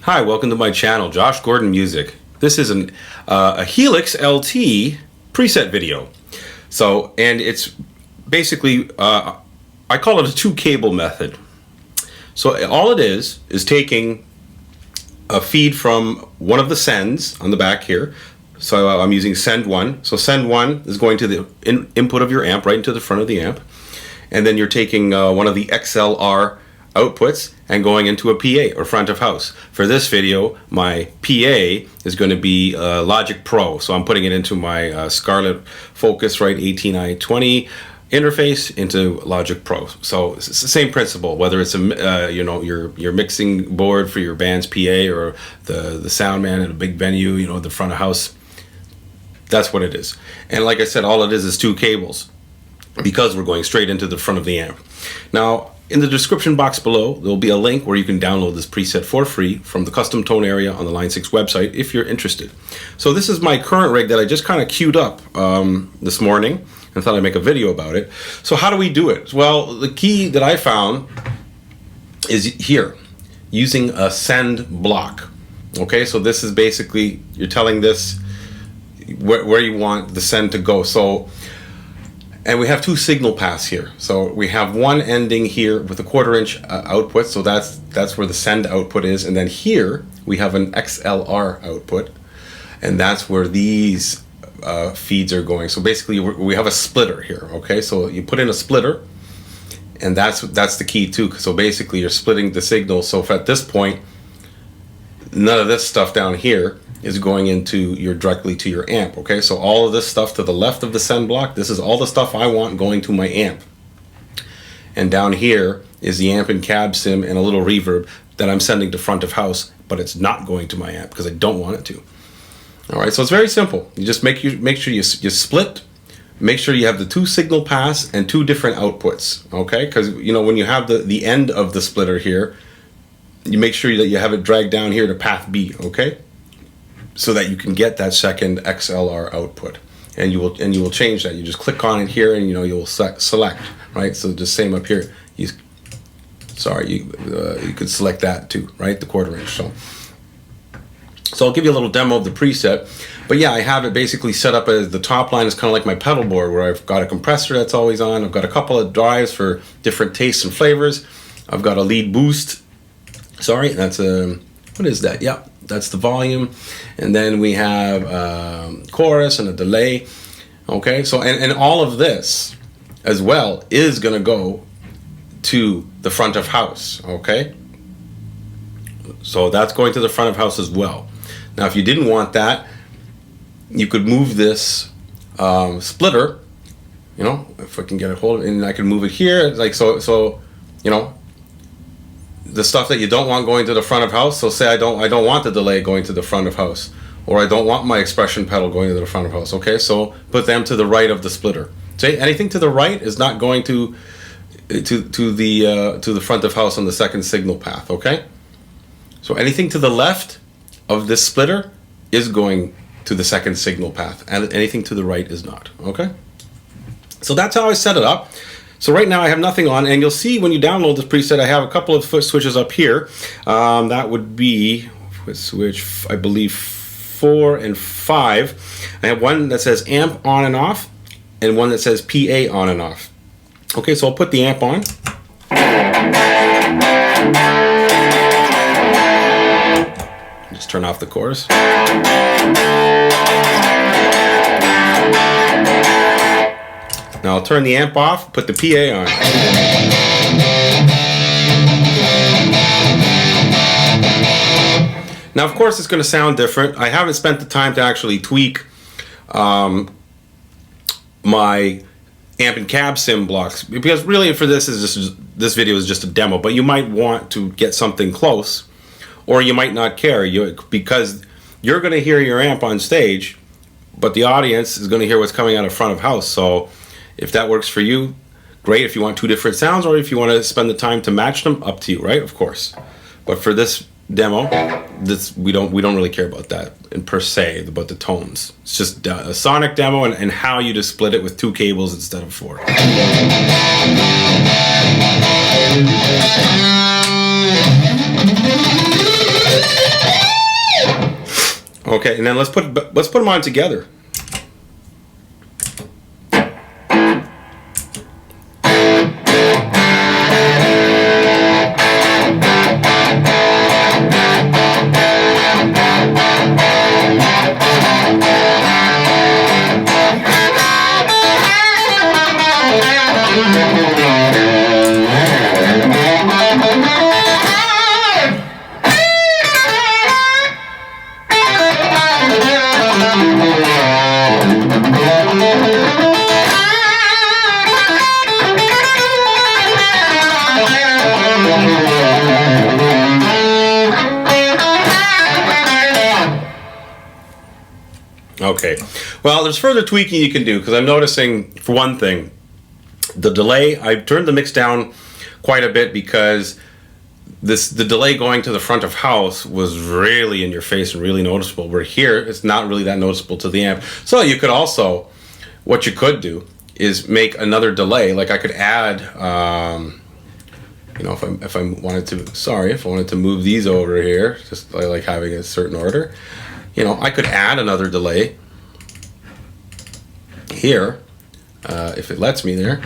Hi, welcome to my channel, Josh Gordon Music. This is a Helix LT preset video. So, and it's basically, I call it a two-cable method. So all it is taking a feed from one of the sends on the back here. So I'm using send 1. So send 1 is going to the input of your amp, right into the front of the amp. And then you're taking one of the XLR outputs and going into a PA or front of house. For this video, my PA is going to be Logic Pro. So I'm putting it into my Scarlett Focusrite 18i20 interface into Logic Pro. So it's the same principle, whether it's a your mixing board for your band's PA or the sound man at a big venue, the front of house. That's what it is. And like I said, all it is two cables, because we're going straight into the front of the amp. Now, in the description box below, there'll be a link where you can download this preset for free from the custom tone area on the Line 6 website if you're interested. So this is my current rig that I just kind of queued up this morning and thought I'd make a video about it. So how do we do it? Well, the key that I found is here, using a send block. Okay, so this is basically, you're telling this where you want the send to go. So, and we have two signal paths here. So we have one ending here with a 1/4 inch output. So that's where the send output is. And then here we have an XLR output, and that's where these feeds are going. So basically we have a splitter here. Okay, so you put in a splitter, and that's the key too. So basically you're splitting the signal. So at this point, none of this stuff down here is going into directly to your amp. Okay, so all of this stuff to the left of the send block, this is all the stuff I want going to my amp. And down here is the amp and cab sim and a little reverb that I'm sending to front of house, but it's not going to my amp because I don't want it to. All right, so it's very simple. You just make sure you split. Make sure you have the two signal paths and two different outputs. Okay, because when you have the end of the splitter here, you make sure that you have it dragged down here to path B. Okay, so that you can get that second XLR output, and you will change that. You just click on it here, and you'll select, right? So just same up here. You could select that too, right? The 1/4 inch. So I'll give you a little demo of the preset. But yeah, I have it basically set up as the top line is kind of like my pedal board, where I've got a compressor that's always on. I've got a couple of drives for different tastes and flavors. I've got a lead boost. Sorry, that's what is that? Yeah, that's the volume. And then we have chorus and a delay. Okay, so and all of this as well is going to go to the front of house. Okay, so that's going to the front of house as well. Now, if you didn't want that, you could move this splitter. If I can get a hold of it, and I can move it here, like so. The stuff that you don't want going to the front of house. So say I don't want the delay going to the front of house, or I don't want my expression pedal going to the front of house. Okay, so put them to the right of the splitter. Say anything to the right is not going to the front of house on the second signal path. Okay, so anything to the left of this splitter is going to the second signal path, and anything to the right is not. Okay, so that's how I set it up. So right now I have nothing on, and you'll see when you download this preset, I have a couple of foot switches up here. That would be switch, I believe, 4 and 5. I have one that says amp on and off, and one that says PA on and off. Okay, so I'll put the amp on. Just turn off the chorus. Now I'll turn the amp off, put the PA on. Now, of course, it's going to sound different. I haven't spent the time to actually tweak my amp and cab sim blocks, because really for this video is just a demo, but you might want to get something close, or you might not care, because you're going to hear your amp on stage, but the audience is going to hear what's coming out of front of house. So if that works for you, great. If you want two different sounds, or if you want to spend the time to match them, up to you, right? Of course. But for this demo, we don't really care about that per se, about the tones. It's just a sonic demo and how you just split it with 2 cables instead of 4. Okay, and then let's put them on together. Okay, well, there's further tweaking you can do, because I'm noticing, for one thing, the delay. I've turned the mix down quite a bit because the delay going to the front of house was really in your face and really noticeable, where here it's not really that noticeable to the amp. So you could also, what you could do is make another delay. Like I could add, you know, if I wanted to move these over here, just I like having a certain order. You know, I could add another delay here, if it lets me there.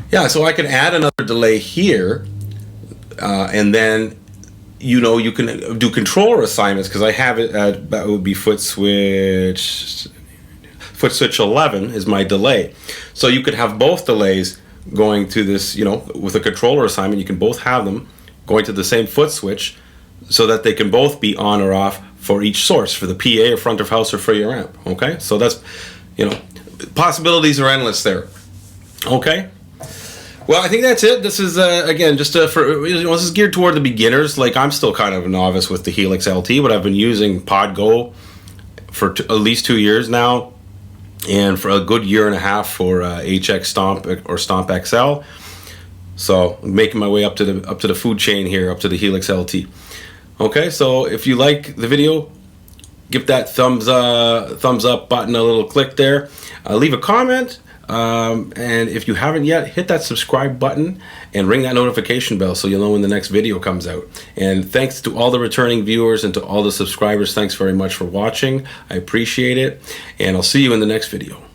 Yeah, so I could add another delay here, and then, you know, you can do controller assignments, because I have it at, that would be foot switch 11 is my delay. So you could have both delays going to this, you know, with a controller assignment, you can both have them going to the same foot switch, so that they can both be on or off for each source, for the PA or front of house or for your amp. Okay, so that's, you know, possibilities are endless there. Okay, well, I think that's it. This is again just for, you know, this is geared toward the beginners. Like, I'm still kind of a novice with the Helix LT, but I've been using Pod Go for at least 2 years now, and for a good year and a half for HX Stomp or Stomp XL. So I'm making my way up to the food chain here, up to the Helix LT. Okay, so if you like the video, give that thumbs up button a little click there. Leave a comment, and if you haven't yet, hit that subscribe button and ring that notification bell so you'll know when the next video comes out. And thanks to all the returning viewers and to all the subscribers. Thanks very much for watching. I appreciate it, and I'll see you in the next video.